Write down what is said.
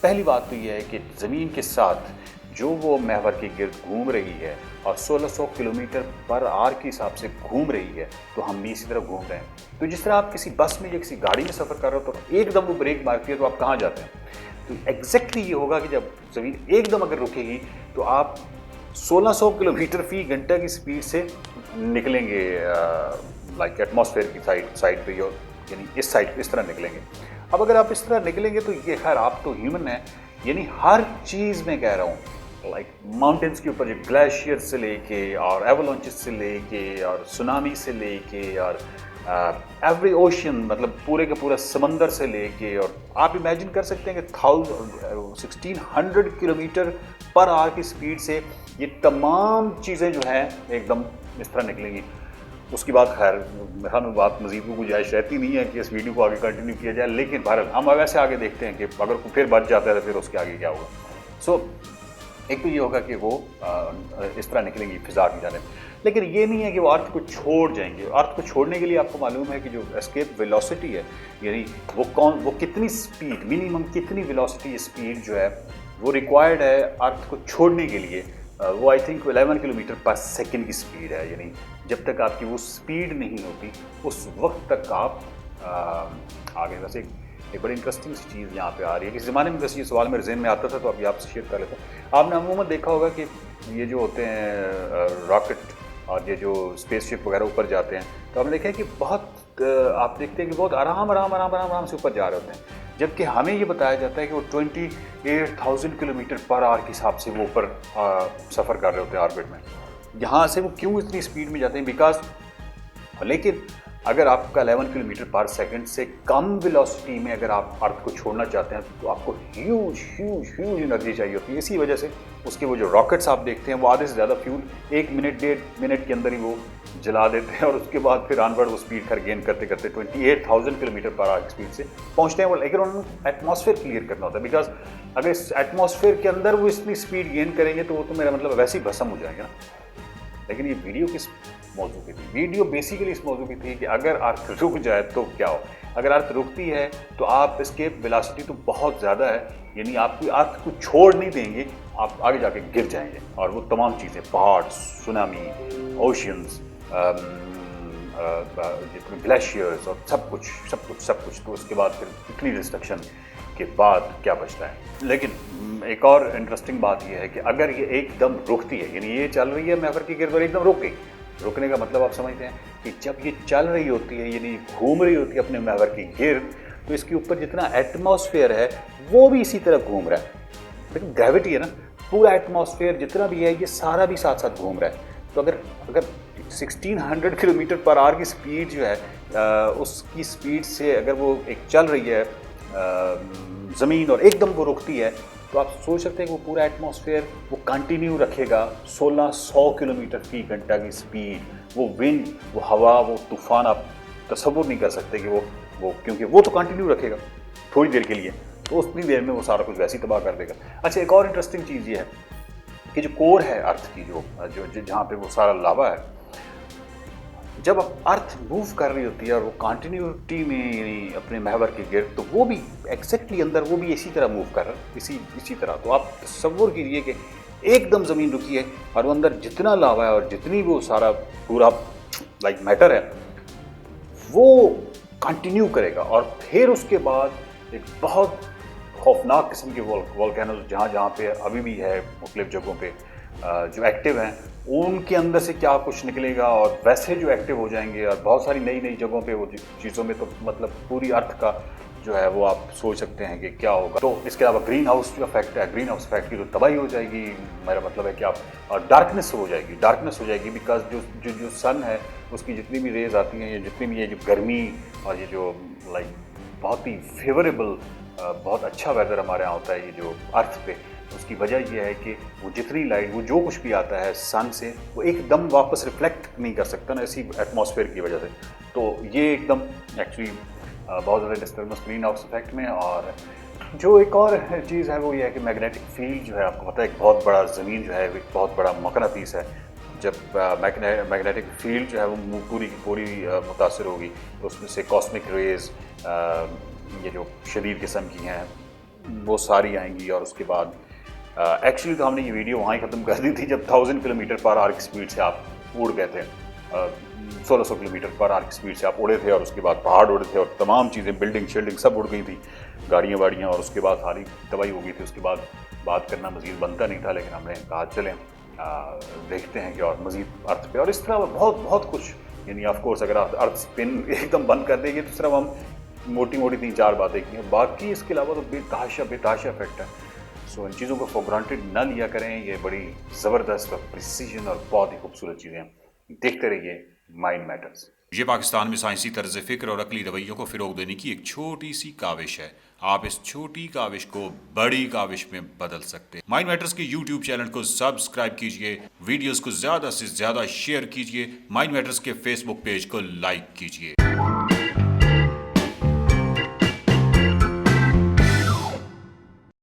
पहली बात तो ये है कि ज़मीन के साथ जो वो महवर के गिर्द घूम रही है और 1600 किलोमीटर पर आवर के हिसाब से घूम रही है, तो हम भी इसी तरह घूम रहे हैं। तो जिस तरह आप किसी बस में या किसी गाड़ी में सफ़र कर रहे हो तो एकदम वो ब्रेक मारती है तो आप कहाँ जाते हैं। तो एग्जैक्टली ये होगा कि जब ज़मीन एकदम अगर रुकेगी तो आप 1600 किलोमीटर फी घंटा की स्पीड से निकलेंगे, लाइक एटमॉस्फेयर की साइड पे, यानी इस साइड इस तरह निकलेंगे। अब अगर आप इस तरह निकलेंगे तो ये खैर आप तो ह्यूमन हैं, यानी हर चीज़ में कह रहा हूँ, लाइक माउंटेन्स के ऊपर जो ग्लेशियर से लेके और एवलांचेस से लेके और सुनामी से लेके और एवरी ओशन, मतलब पूरे का पूरा समंदर से लेके, और आप इमेजिन कर सकते हैं कि 1600 किलोमीटर पर आवर की स्पीड से ये तमाम चीज़ें जो हैं एकदम इस तरह निकलेंगी। उसकी बात खैर मेरा बात मज़ीद को गुंजाइश रहती नहीं है कि इस वीडियो को आगे कंटिन्यू किया जाए, लेकिन बहरहाल हम वैसे आगे देखते हैं कि अगर फिर बच जाता है तो फिर उसके आगे क्या होगा। सो एक तो ये होगा कि वो इस तरह निकलेंगी फिजा की जानिब, लेकिन ये नहीं है कि वो अर्थ को छोड़ जाएंगे। अर्थ को छोड़ने के लिए आपको मालूम है कि जो एस्केप वेलोसिटी है, यानी वो कितनी स्पीड, मिनिमम कितनी वेलोसिटी स्पीड जो है वो रिक्वायर्ड है अर्थ को छोड़ने के लिए, वो आई थिंक 11 किलोमीटर पर सेकेंड की स्पीड है। यानी जब तक आपकी वो स्पीड नहीं होती उस वक्त तक आप आगे। वैसे एक बड़ी इंटरेस्टिंग चीज़ यहाँ पे आ रही है कि ज़माने में वैसे ये सवाल मेरे जहन में आता था तो अभी आपसे शेयर कर लेता हूँ। आपने अमूमन देखा होगा कि ये जो होते हैं रॉकेट और ये जो स्पेसशिप वगैरह ऊपर जाते हैं, तो आपने देखा है कि बहुत आप देखते हैं कि बहुत आराम से ऊपर जा रहे होते हैं, जबकि हमें ये बताया जाता है कि वो 28,000 किलोमीटर पर आवर के हिसाब से वो ऊपर सफ़र कर रहे होते हैं ऑर्बिट में। यहाँ से वो क्यों इतनी स्पीड में जाते हैं, बिकॉज लेकिन अगर आपका 11 किलोमीटर पर सेकंड से कम वेलोसिटी में अगर आप अर्थ को छोड़ना चाहते हैं तो आपको ह्यूज एनर्जी चाहिए होती है। इसी वजह से उसके वो जो रॉकेट्स आप देखते हैं वो आधे से ज़्यादा फ्यूल 1 मिनट 1.5 मिनट के अंदर ही वो जला देते हैं और उसके बाद फिर ऑनवर्ड वो स्पीड खैर गेन करते 28,000 किलोमीटर पर आवर स्पीड से पहुँचते हैं वो। लेकिन उन्होंने एटमॉस्फेयर क्लियर करना होता है, बिकॉज अगर इस एटमॉस्फेयर के अंदर वो इतनी स्पीड गेन करेंगे तो वो तो मेरा मतलब वैसे ही भस्म हो जाएंगे ना। लेकिन ये वीडियो किस मौजू की थी? वीडियो बेसिकली इस मौजू की थी कि अगर अर्थ रुक जाए तो क्या हो। अगर अर्थ रुकती है तो आप एस्केप वेलोसिटी तो बहुत ज़्यादा है, यानी आप अर्थ को छोड़ नहीं देंगे, आप आगे जाके गिर जाएंगे और वो तमाम चीज़ें, पहाड़, सुनामी, ओशियंस, जितने ग्लेशियर्स और सब कुछ, तो उसके बाद फिर इतनी डिस्ट्रक्शन के बाद क्या बचता है। लेकिन एक और इंटरेस्टिंग बात यह है कि अगर ये एकदम रुकती है, यानी ये चल रही है महवर की गिर्द और एकदम रुक गई, रुकने का मतलब आप समझते हैं कि जब ये चल रही होती है यानी घूम रही होती है अपने महवर की गिर्द, तो इसके ऊपर जितना एटमॉस्फेयर है वो भी इसी तरह घूम रहा है। लेकिन ग्रेविटी है ना, पूरा एटमॉस्फेयर जितना भी है ये सारा भी साथ साथ घूम रहा है। तो अगर 1600 किलोमीटर पर आवर की स्पीड जो है उसकी स्पीड से अगर वो एक चल रही है ज़मीन और एकदम वो रुकती है, तो आप सोच सकते हैं कि वो पूरा एटमॉस्फेयर वो कंटिन्यू रखेगा 1600 किलोमीटर फी घंटा की स्पीड। वो विंड, वो हवा, वो तूफान आप तसव्वुर नहीं कर सकते कि वो क्योंकि वो तो कंटिन्यू रखेगा थोड़ी देर के लिए, तो उतनी देर में वो सारा कुछ वैसे ही तबाह कर देगा। अच्छा, एक और इंटरेस्टिंग चीज़ ये है कि जो कोर है अर्थ की, जो जहाँ पे वो सारा लावा है, जब अर्थ मूव कर रही होती है और वो कंटिन्यूटी में यानी अपने महवर के गिर्द, तो वो भी एग्जैक्टली अंदर वो भी इसी तरह मूव कर रहा है, इसी तरह। तो आप तसव्वुर कीजिए कि एकदम ज़मीन रुकी है और वो अंदर जितना लावा है और जितनी वो सारा पूरा लाइक मैटर है वो कंटिन्यू करेगा। और फिर उसके बाद एक बहुत खौफनाक किस्म के वोल्केनोज जहाँ पे अभी भी है मुख्तलिफ जगहों पे जो एक्टिव हैं, उनके अंदर से क्या कुछ निकलेगा और वैसे जो एक्टिव हो जाएंगे और बहुत सारी नई जगहों पे वो चीज़ों में, तो मतलब पूरी अर्थ का जो है वो आप सोच सकते हैं कि क्या होगा। तो इसके अलावा ग्रीन हाउस जो इफेक्ट है, ग्रीन हाउस इफेक्ट की तो तबाही हो जाएगी, मेरा मतलब है कि आप, और डार्कनेस हो जाएगी बिकॉज जो सन है उसकी जितनी भी रेज आती हैं, जितनी भी ये जो गर्मी और ये जो लाइक बहुत ही फेवरेबल बहुत अच्छा वेदर हमारे यहाँ होता है ये जो अर्थ पे, उसकी वजह यह है कि वो जितनी लाइट, वो जो कुछ भी आता है सन से, वो एकदम वापस रिफ्लेक्ट नहीं कर सकता ना इसी एटमॉस्फेयर की वजह से। तो ये एकदम एक्चुअली बहुत ज़्यादा डिस्टर्बेंस ग्रीन हाउस इफेक्ट में। और जो एक और चीज़ है वो ये है कि मैग्नेटिक फील्ड जो है, आपको पता है एक बहुत बड़ा ज़मीन जो है एक बहुत बड़ा मकनातीस है। जब मैग्नेटिक फील्ड जो है वो पूरी की पूरी मुतासर होगी तो उसमें से कॉस्मिक रेज, ये जो शदीद किस्म की हैं, वो सारी आएंगी। और उसके बाद एक्चुअली तो हमने ये वीडियो वहाँ ही ख़त्म कर दी थी जब 1000 किलोमीटर पर आवर की स्पीड से आप उड़ गए थे। 1600 किलोमीटर पर आवर की स्पीड से आप उड़े थे और उसके बाद पहाड़ उड़े थे और तमाम चीज़ें, बिल्डिंग शिल्डिंग सब उड़ गई थी, गाड़ियाँ वाड़ियाँ, और उसके बाद सारी तबाही हो गई थी। उसके बाद बात करना मज़ीद बनता नहीं था, लेकिन हमने कहा चलें देखते हैं कि और मज़ीद अर्थ पे, और इस तरह बहुत बहुत कुछ। यानी ऑफ कोर्स अगर आप अर्थ स्पिन एकदम बंद कर देंगे तो सिर्फ हम मोटी मोटी 3-4 बातें की हैं, बाकी इसके अलावा तो बेतहाशा इफेक्ट है। सो इन चीज़ों को फॉर ग्रांटेड ना लिया करें, ये बड़ी ज़बरदस्त और प्रिसीजन और बहुत ही खूबसूरत चीज़ें हैं। देखते रहिए माइंड मैटर्स। ये पाकिस्तान में साइंसी तर्ज फ़िक्र और अकली रवैयों को फ़रोग देने की एक छोटी सी काविश है। आप इस छोटी काविश को बड़ी काविश में बदल सकते हैं। माइंड मैटर्स के यूट्यूब चैनल को सब्सक्राइब कीजिए, वीडियोस को ज़्यादा से ज़्यादा शेयर कीजिए, माइंड मैटर्स के फेसबुक पेज को लाइक कीजिए।